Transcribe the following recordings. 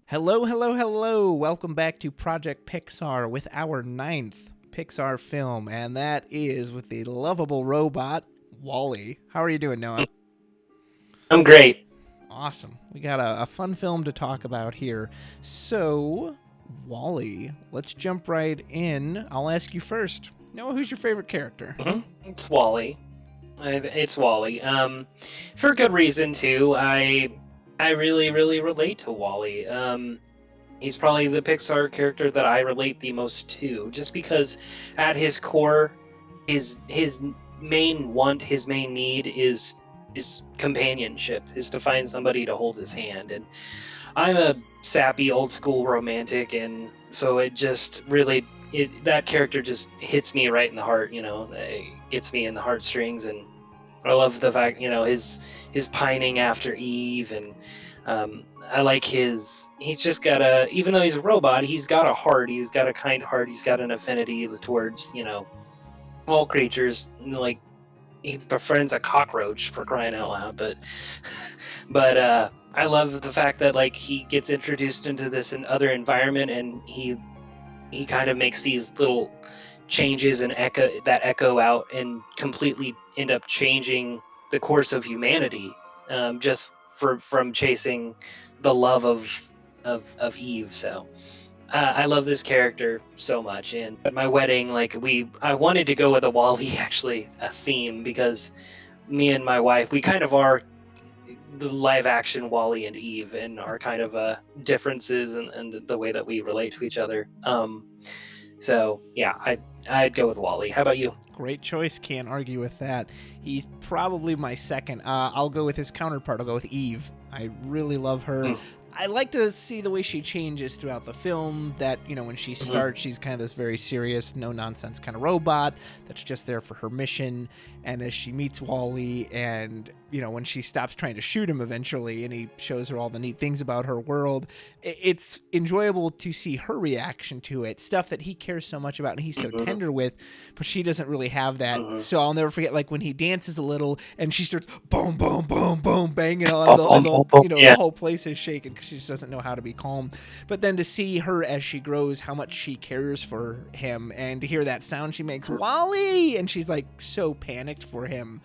Hello, hello, hello. Welcome back to Project Pixar with our 9th Pixar film, and that is with the lovable robot, WALL-E. How are you doing, Noah? I'm great. Awesome. We got a fun film to talk about here. So, WALL-E, let's jump right in. I'll ask you first. Noah, who's your favorite character? It's Wally. It's Wally. For good reason too. I really relate to Wally. He's probably the Pixar character that I relate the most to, just because at his core, his main want, his main need is companionship, is to find somebody to hold his hand. And I'm a sappy old school romantic, and so it just really that character just hits me right in the heart. It gets me in the heartstrings, and I love the fact his pining after Eve, and I like he's just got even though he's a robot, he's got a heart. He's got a kind heart. He's got an affinity towards all creatures. Like he befriends a cockroach, for crying out loud. But I love the fact that like he gets introduced into this other environment, and he kind of makes these little changes and echo out and completely end up changing the course of humanity, just from chasing the love of Eve. So I love this character so much. And at my wedding, I wanted to go with a Wally actually a theme, because me and my wife, we kind of are the live action Wally and Eve, and our kind of differences and the way that we relate to each other. So yeah, I'd go with Wally. How about you? Great choice. Can't argue with that. He's probably my second. I'll go with his counterpart. I'll go with Eve. I really love her. Mm. I like to see the way she changes throughout the film. That, when she starts, she's kind of this very serious, no nonsense kind of robot that's just there for her mission. And as she meets Wally, and when she stops trying to shoot him eventually, and he shows her all the neat things about her world, it's enjoyable to see her reaction to it. Stuff that he cares so much about and he's so tender with, but she doesn't really have that. So I'll never forget, like when he dances a little and she starts boom, boom, boom, boom, banging on the whole place is shaking because she just doesn't know how to be calm. But then to see her as she grows, how much she cares for him, and to hear that sound she makes, Wally, and she's like so panicked for him,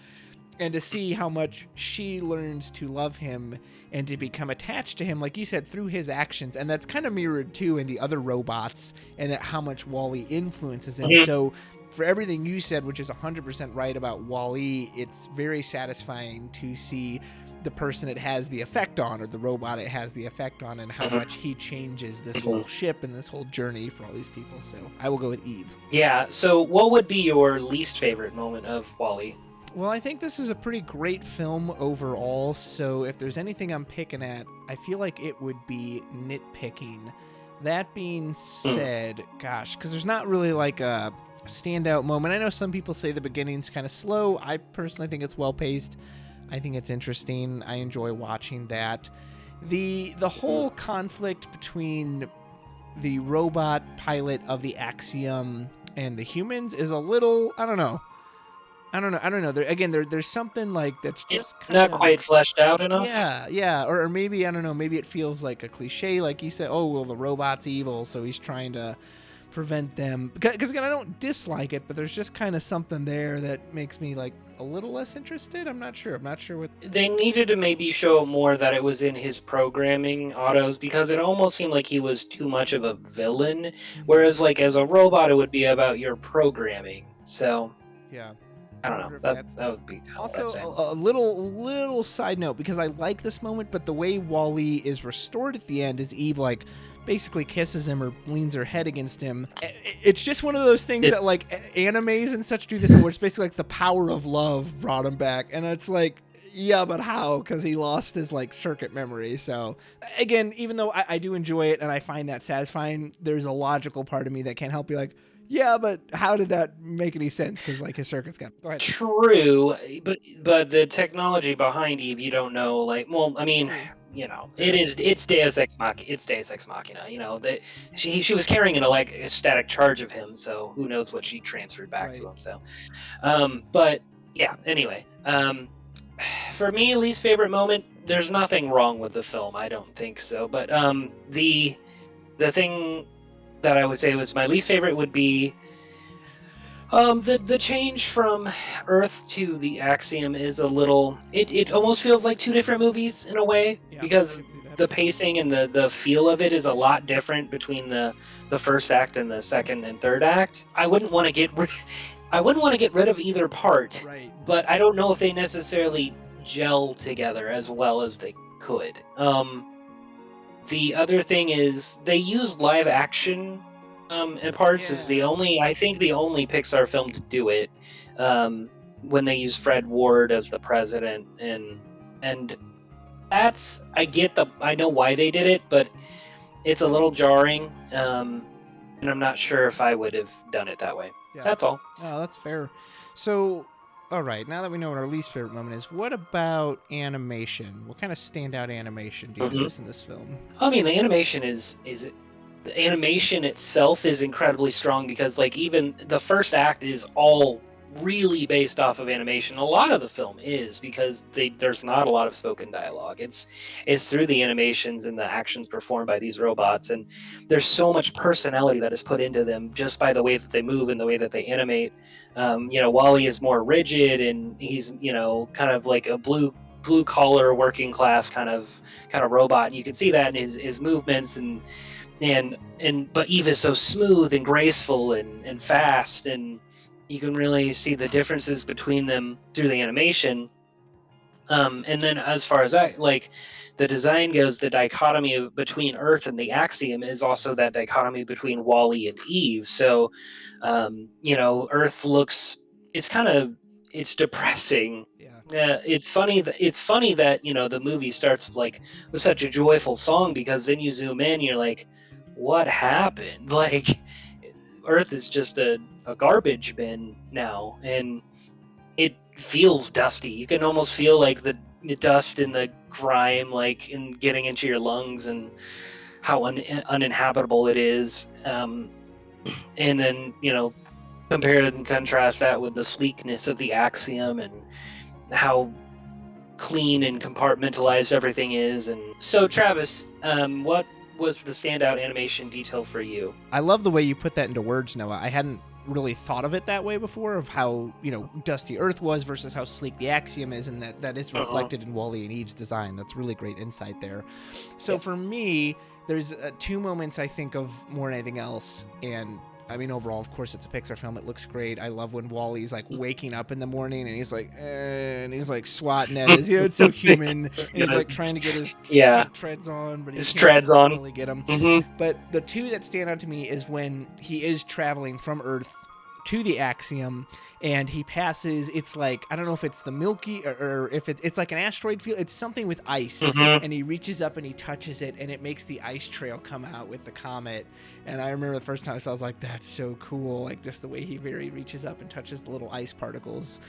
and to see how much she learns to love him and to become attached to him, like you said, through his actions. And that's kind of mirrored too in the other robots, and that how much Wally influences him. So for everything you said, which is 100% right about Wall-E, it's very satisfying to see the person it has the effect on, or the robot it has the effect on, and how much he changes this whole ship and this whole journey for all these people. So I will go with Eve. Yeah. So what would be your least favorite moment of Wally? Well, I think this is a pretty great film overall, so if there's anything I'm picking at, I feel like it would be nitpicking. That being said, gosh, because there's not really like a standout moment. I know some people say the beginning's kind of slow. I personally think it's well paced. I think it's interesting. I enjoy watching that. The whole conflict between the robot pilot of the Axiom and the humans is a little, I don't know. There's something like that's just It's not quite fleshed out enough. yeah. Or maybe, I don't know, maybe it feels like a cliche, like you said, oh, well, the robot's evil, so he's trying to prevent them. Because again, I don't dislike it, but there's just kind of something there that makes me like a little less interested. I'm not sure what. They needed to maybe show more that it was in his programming autos, because it almost seemed like he was too much of a villain. Whereas, like, as a robot, it would be about your programming. So, Yeah. I don't know. That would be kind of what I'm Also, saying. a little side note, because I like this moment, but the way Wall-E is restored at the end is Eve like basically kisses him or leans her head against him. It's just one of those things that like animes and such do this, where it's basically like the power of love brought him back, and it's like, yeah, but how? Because he lost his like circuit memory. So again, even though I do enjoy it and I find that satisfying, there's a logical part of me that can't help be like, yeah, but how did that make any sense? Because like his circuit's got. Go ahead. True, but the technology behind Eve, you don't know. Like, well, I mean, True. it's Deus Ex Machina. It's Deus Ex Machina. That she was carrying a static charge of him, so who knows what she transferred back to Right. him. So, but yeah. Anyway, for me, least favorite moment. There's nothing wrong with the film. I don't think so. But the thing that I would say was my least favorite would be the change from Earth to the Axiom is a little. It almost feels like two different movies in a way Yeah, I because can see that. the pacing and the feel of it is a lot different between the first act and the second and third act. I wouldn't want to get rid of either part, Right. but I don't know if they necessarily gel together as well as they could. The other thing is they use live action in parts is Yeah. I think the only Pixar film to do it. When they use Fred Ward as the president and that's I know why they did it, but it's a little jarring. And I'm not sure if I would have done it that way. Yeah. That's all. Oh, that's fair. So, all right, now that we know what our least favorite moment is, what about animation? What kind of standout animation do you Mhm. notice in this film? I mean, the animation itself is incredibly strong because like even the first act is all really based off of animation. A lot of the film is because there's not a lot of spoken dialogue. It's through the animations and the actions performed by these robots, and there's so much personality that is put into them just by the way that they move and the way that they animate. Wally is more rigid and he's kind of like a blue collar working class kind of robot, and you can see that in his movements and but Eve is so smooth and graceful and fast, and you can really see the differences between them through the animation. And then as far as that, like the design goes, the dichotomy between Earth and the Axiom is also that dichotomy between Wally and Eve. So, Earth looks it's kind of it's depressing. Yeah. It's funny that the movie starts like with such a joyful song because then you zoom in, you're like, what happened? Like Earth is just a garbage bin now, and it feels dusty. You can almost feel like the dust and the grime, like in getting into your lungs, and how uninhabitable it is. And then compare and contrast that with the sleekness of the Axiom and how clean and compartmentalized everything is. And so, Travis, what was the standout animation detail for you? I love the way you put that into words, Noah. I hadn't really thought of it that way before, of how dusty Earth was versus how sleek the Axiom is, and that is reflected in Wally and Eve's design. That's really great insight there. So for me, there's two moments I think of more than anything else, and I mean, overall, of course, it's a Pixar film. It looks great. I love when Wally's like waking up in the morning and he's like, and he's like swatting at his, it's so human. And he's like trying to get his treads on, but he his can't treads on. really get them. Mm-hmm. But the two that stand out to me is when he is traveling from Earth to the Axiom, and he passes, it's like, I don't know if it's the Milky or if it's like an asteroid field. It's something with ice, and he reaches up and he touches it, and it makes the ice trail come out with the comet. And I remember the first time I saw it, I was like, that's so cool, like just the way he reaches up and touches the little ice particles.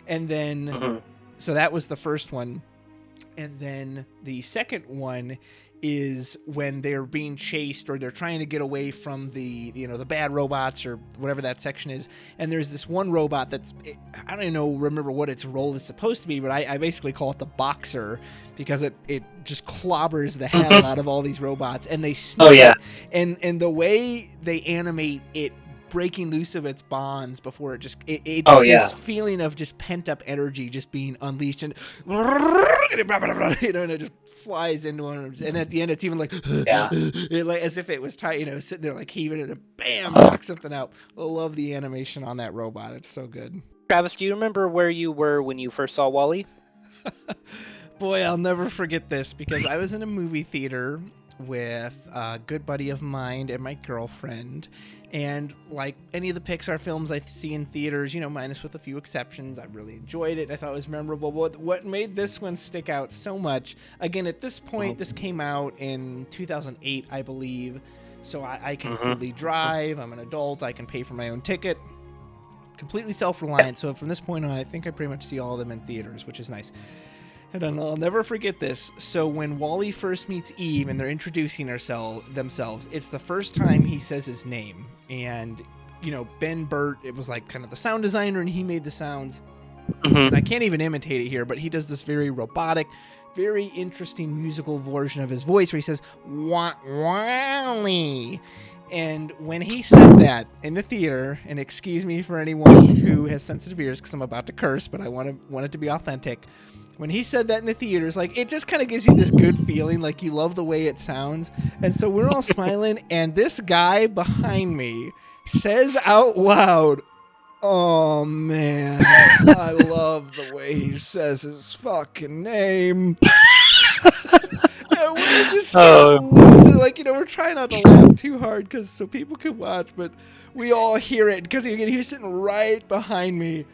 And then so that was the first one. And then the second one is when they're being chased or they're trying to get away from the the bad robots or whatever that section is. And there's this one robot that's, I don't even remember what its role is supposed to be, but I basically call it the boxer because it just clobbers the hell out of all these robots, and they sneak it. And the way they animate it breaking loose of its bonds before it's this feeling of just pent up energy just being unleashed, and and it just flies into one, and at the end it's even like like as if it was tight, sitting there like heaving it, and bam, knock something out. I love the animation on that robot. It's so good. Travis, do you remember where you were when you first saw Wally? Boy, I'll never forget this because I was in a movie theater with a good buddy of mine and my girlfriend, and like any of the Pixar films I see in theaters, minus with a few exceptions, I really enjoyed it. I thought it was memorable. What made this one stick out so much, again, at this point, this came out in 2008, I believe, so I can fully drive, I'm an adult, I can pay for my own ticket, completely self-reliant, so from this point on, I think I pretty much see all of them in theaters, which is nice. And I'll never forget this. So when Wally first meets Eve and they're introducing themselves, it's the first time he says his name. And, Ben Burt, it was like kind of the sound designer, and he made the sounds. And I can't even imitate it here, but he does this very robotic, very interesting musical version of his voice where he says, Wally. And when he said that in the theater, and excuse me for anyone who has sensitive ears because I'm about to curse, but I want it to be authentic. When he said that in the theaters, like, it just kind of gives you this good feeling, like you love the way it sounds. And so we're all smiling, and this guy behind me says out loud, "Oh man, I love the way he says his fucking name." And we're just like, we're trying not to laugh too hard so people can watch, but we all hear it because he's sitting right behind me.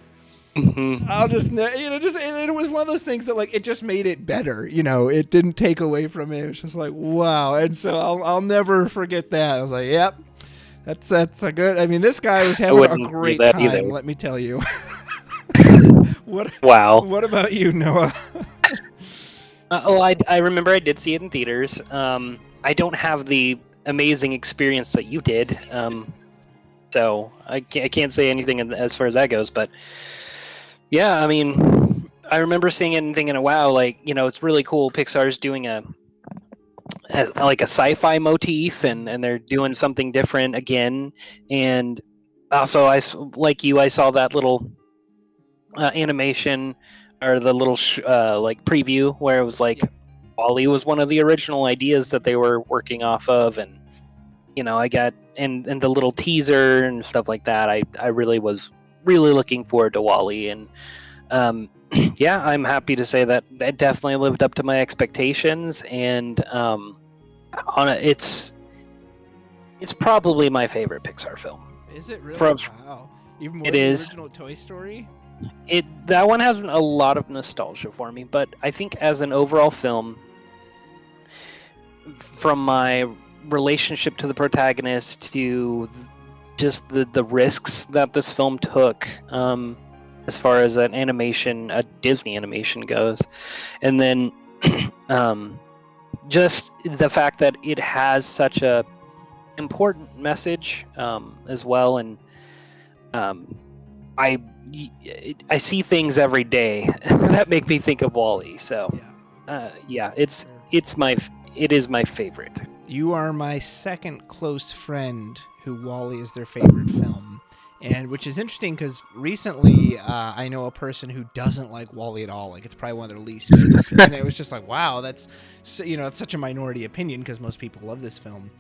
I'll just, and it was one of those things that, like, it just made it better. It didn't take away from it. It was just like, wow. And so I'll never forget that. I was like, yep, that's a good. I mean, this guy was having a great time. Either. Let me tell you. Wow. What about you, Noah? I remember I did see it in theaters. I don't have the amazing experience that you did, so I can't say anything as far as that goes. But yeah, I mean, I remember seeing it and thinking, wow, like, it's really cool. Pixar's doing a sci-fi motif, and they're doing something different again. And also, I saw that little animation, or the little preview where it was like Wally was one of the original ideas that they were working off of, and I got and the little teaser and stuff like that. I really was really looking forward to Wally, and yeah, I'm happy to say that it definitely lived up to my expectations, and it's probably my favorite Pixar film. Is it really? Wow. Even more than the original Toy Story? That one has a lot of nostalgia for me, but I think as an overall film, from my relationship to the protagonist to just the risks that this film took, as far as a Disney animation goes, and then just the fact that it has such a important message as well, and I see things every day that make me think of Wall-E. So yeah, it is my favorite. You are my second close friend who Wall-E is their favorite film. And which is interesting because recently I know a person who doesn't like Wall-E at all. Like, it's probably one of their least favorite. And it was just like, wow, that's it's such a minority opinion because most people love this film.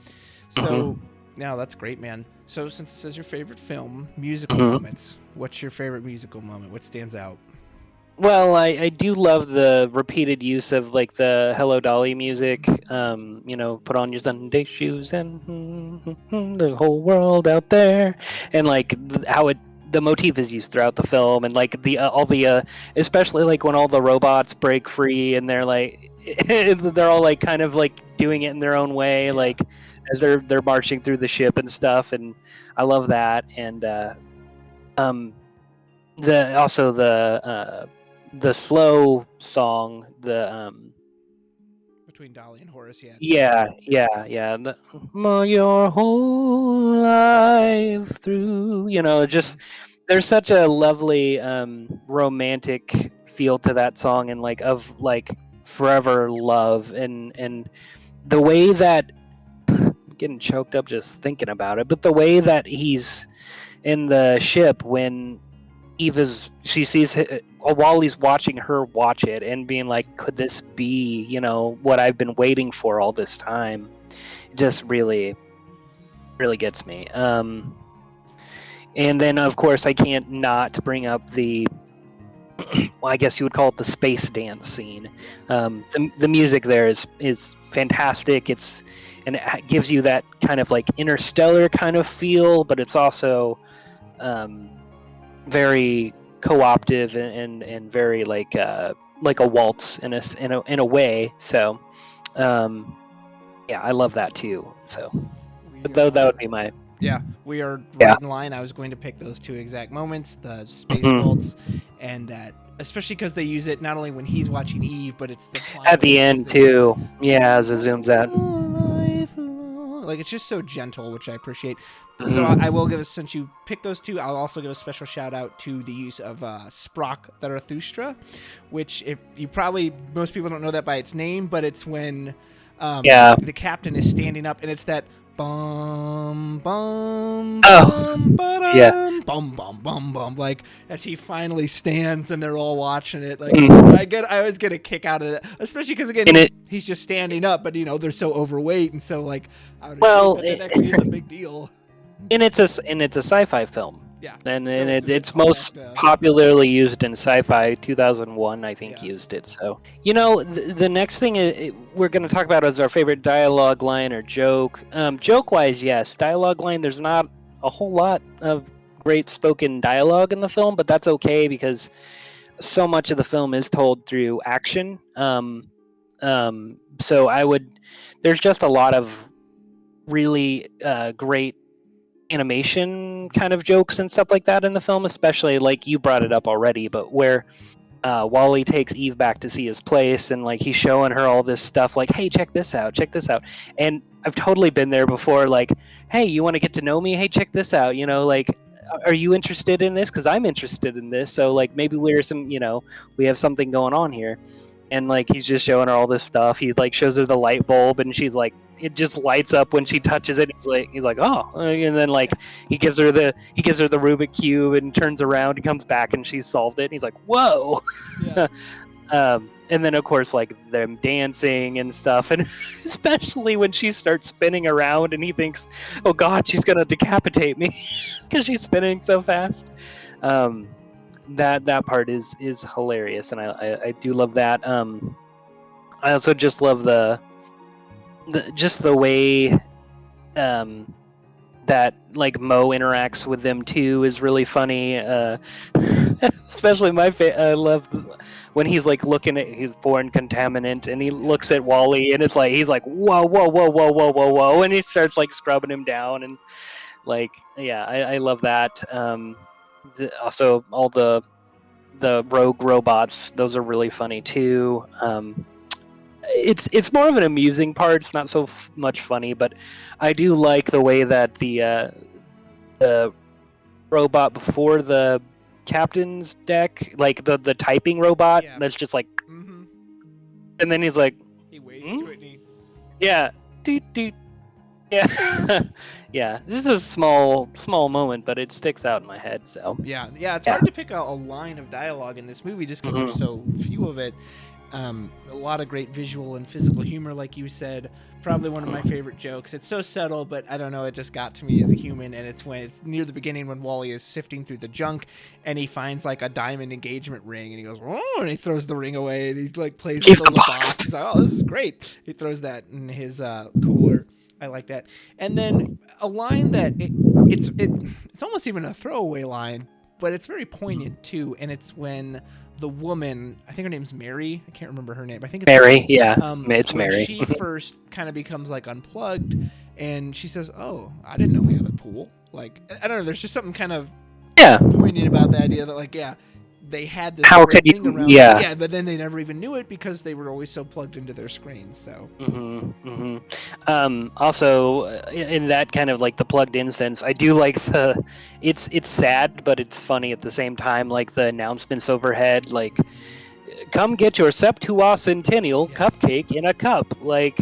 So no, that's great, man. So since this is your favorite film, musical moments. What's your favorite musical moment? What stands out? Well, I do love the repeated use of like the Hello Dolly music. Put on your Sunday shoes and there's a whole world out there, and like how the motif is used throughout the film, and like especially like when all the robots break free and they're like they're all like kind of like doing it in their own way, like as they're marching through the ship and stuff, and I love that. And the slow song, between Dolly and Horace, yeah. Your whole life through, just there's such a lovely romantic feel to that song, and like of like forever love, and the way that I'm getting choked up just thinking about it, but the way that he's in the ship when she sees Wally's watching her watch it and being like, could this be, what I've been waiting for all this time? It just really, really gets me. And then, of course, I can't not bring up well, I guess you would call it the space dance scene. The music there is fantastic. And it gives you that kind of like interstellar kind of feel, but it's also very co-optive and very like a waltz in a way. So I love that too. So that would be my we are right in line. I was going to pick those two exact moments, the space waltz and that especially because they use it not only when he's watching Eve, but it's the final At the end too. Yeah, as it zooms out. Like, it's just so gentle, which I appreciate. So Mhm. I will give us, since you picked those two, I'll also give a special shout out to the use of Sprock Zarathustra, which if you probably, most people don't know that by its name, but it's when Yeah. the captain is standing up, and it's that bum bum Oh, bum yeah. ba-dum, bum bum bum bum, like as he finally stands and they're all watching it. Like Mhm. I always get a kick out of it, especially because again And it he's just standing up, but they're so overweight, and so like I would appreciate well, that actually is a big deal. and it's a sci-fi film, Yeah, and so it's a good it's most callback to popularly used in sci-fi. 2001, I think, yeah. used it. So the next thing we're going to talk about is our favorite dialogue line or joke. Joke-wise, yes, dialogue line. There's not a whole lot of great spoken dialogue in the film, but that's okay because so much of the film is told through action. So there's just a lot of really great animation kind of jokes and stuff like that in the film, especially like you brought it up already, but where Wally takes Eve back to see his place and like he's showing her all this stuff like, hey, check this out. And I've totally been there before, like, hey, you want to get to know me? Hey, check this out. Like, are you interested in this? Because I'm interested in this. So like maybe we have something going on here. And like he's just showing her all this stuff. He like shows her the light bulb, and she's like, it just lights up when she touches it. He's like, oh, and then like he gives her the Rubik cube and turns around and comes back and she's solved it. And he's like, whoa. Yeah. And then of course like them dancing and stuff, and especially when she starts spinning around and he thinks, oh God, she's gonna decapitate me because she's spinning so fast. That part is hilarious, and I do love that. I also just love the way that like Mo interacts with them too is really funny. Especially I love when he's like looking at his foreign contaminant and he looks at Wally and it's like he's like whoa whoa whoa whoa whoa whoa whoa, and he starts like scrubbing him down, and like yeah, I love that. Also all the rogue robots, those are really funny too. It's more of an amusing part. It's not so much funny, but I do like the way that the robot before the captain's deck, like the typing robot, Yeah. that's just like, Mm-hmm. and then he's like, He waves hmm? to it and he Yeah, doot, doot. Yeah, yeah. This is a small moment, but it sticks out in my head. So yeah, it's yeah. hard to pick a line of dialogue in this movie just because there's so few of it. A lot of great visual and physical humor, like you said. Probably one of my favorite jokes. It's so subtle, but I don't know, it just got to me as a human. And it's when it's near the beginning when Wally is sifting through the junk and he finds like a diamond engagement ring and he goes, oh, and he throws the ring away and he like plays Keeps with the the box. box. He's like, oh, this is great. He throws that in his cooler. I like that. And then a line that it's almost even a throwaway line, but it's very poignant too. And it's when the woman, I think her name's Mary. I can't remember her name. I think it's Mary, yeah, it's when Mary. she first kind of becomes like unplugged, and she says, "Oh, I didn't know we had a pool." Like I don't know. There's just something kind of Yeah. poignant about the idea that like yeah, they had this How great could thing you? around them, Yeah. yeah, but then they never even knew it because they were always so plugged into their screens. So Also, in that kind of like the plugged in sense, I do like it's sad, but it's funny at the same time. Like the announcements overhead, like, come get your septuacentennial cupcake in a cup, like,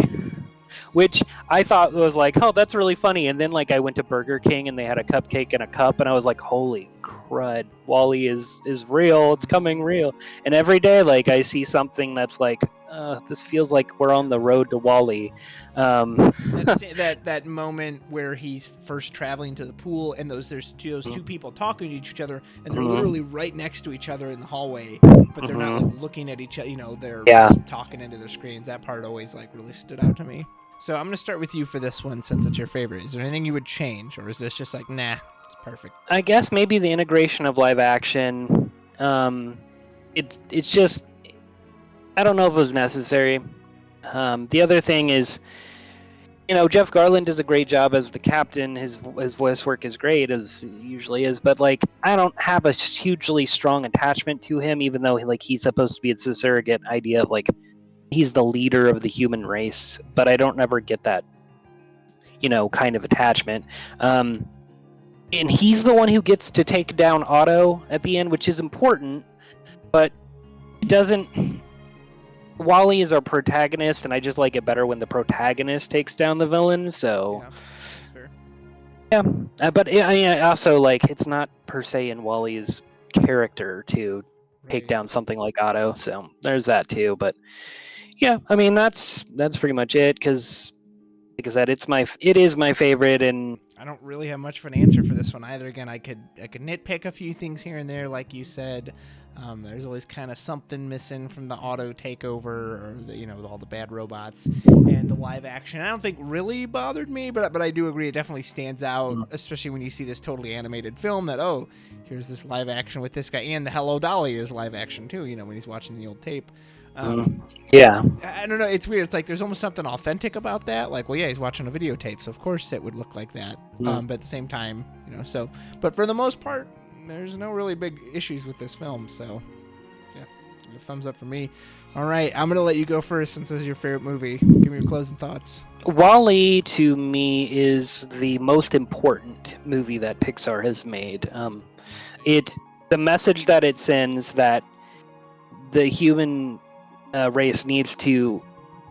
which I thought was like, oh, that's really funny. And then like I went to Burger King and they had a cupcake in a cup, and I was like, holy crud, Wally is real. It's coming real. And every day, like I see something that's like, this feels like we're on the road to Wally. that moment where he's first traveling to the pool and there's two people talking to each other and they're literally right next to each other in the hallway, but they're not like looking at each other. They're just talking into their screens. That part always like really stood out to me. So I'm gonna start with you for this one since it's your favorite. Is there anything you would change, or is this just like nah, it's perfect? I guess maybe the integration of live action. It's just, I don't know if it was necessary. The other thing is Jeff Garland does a great job as the captain. His voice work is great as it usually is, but like I don't have a hugely strong attachment to him, even though he's supposed to be it's a surrogate idea of like he's the leader of the human race, but I don't ever get that kind of attachment. And he's the one who gets to take down Otto at the end, which is important, but it doesn't. Wally is our protagonist, and I just like it better when the protagonist takes down the villain. So, Yeah, that's fair. but I also like it's not per se in Wally's character to take Right. down something like Otto. So there's that too. But yeah, I mean that's pretty much it. Because like I said, it is my favorite, and I don't really have much of an answer for this one either. Again, I could nitpick a few things here and there, like you said. There's always kind of something missing from the auto takeover, or all the bad robots, and the live action. I don't think really bothered me, but I do agree it definitely stands out, especially when you see this totally animated film. That here's this live action with this guy, and the Hello Dolly is live action too. When he's watching the old tape. yeah, I don't know. It's weird. It's like there's almost something authentic about that. Like, well, yeah, he's watching a videotape, so of course it would look like that. But at the same time, so. But for the most part, there's no really big issues with this film. So, yeah, a thumbs up for me. All right, I'm gonna let you go first since this is your favorite movie. Give me your closing thoughts. Wall-E to me is the most important movie that Pixar has made. The message that it sends that the human race needs to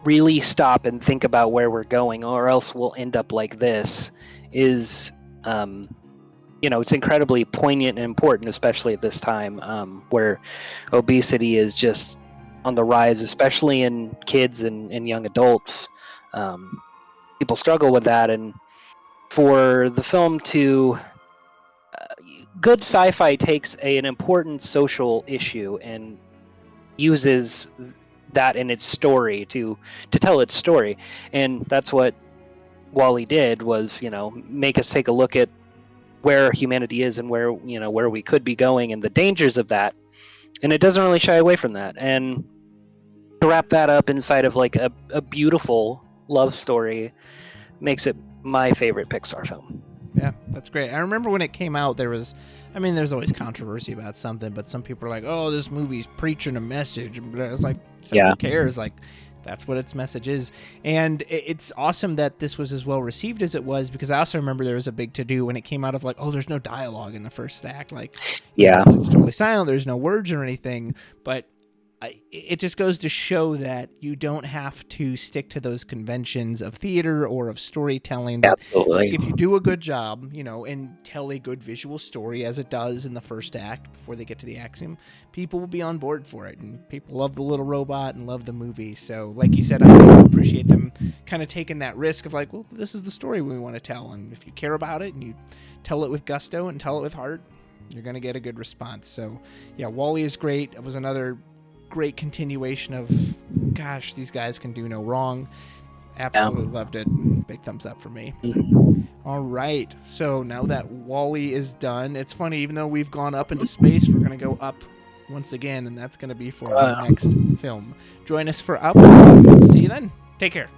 really stop and think about where we're going, or else we'll end up like this. Is it's incredibly poignant and important, especially at this time where obesity is just on the rise, especially in kids and young adults. People struggle with that, and for the film to good sci-fi takes an important social issue and uses that in its story to tell its story, and that's what Wall-E did was make us take a look at where humanity is and where we could be going and the dangers of that, and it doesn't really shy away from that, and to wrap that up inside of like a beautiful love story makes it my favorite Pixar film. Yeah, that's great. I remember when it came out, there's always controversy about something, but some people are like, "Oh, this movie's preaching a message." It's like, who cares? Like, that's what its message is. And it's awesome that this was as well received as it was, because I also remember there was a big to-do when it came out of like, oh, there's no dialogue in the first act. Like, it's totally silent. There's no words or anything, but it just goes to show that you don't have to stick to those conventions of theater or of storytelling. That Absolutely. if you do a good job, and tell a good visual story as it does in the first act before they get to the axiom, people will be on board for it. And people love the little robot and love the movie. So like you said, I really appreciate them kind of taking that risk of like, well, this is the story we want to tell. And if you care about it and you tell it with gusto and tell it with heart, you're going to get a good response. So yeah, Wall-E is great. It was another great continuation of, gosh, these guys can do no wrong. Absolutely loved it. Big thumbs up for me. All right, so now that Wall-E is done, it's funny, even though we've gone up into space, we're going to go up once again, and that's going to be for our next film. Join us for Up. See you then. Take care.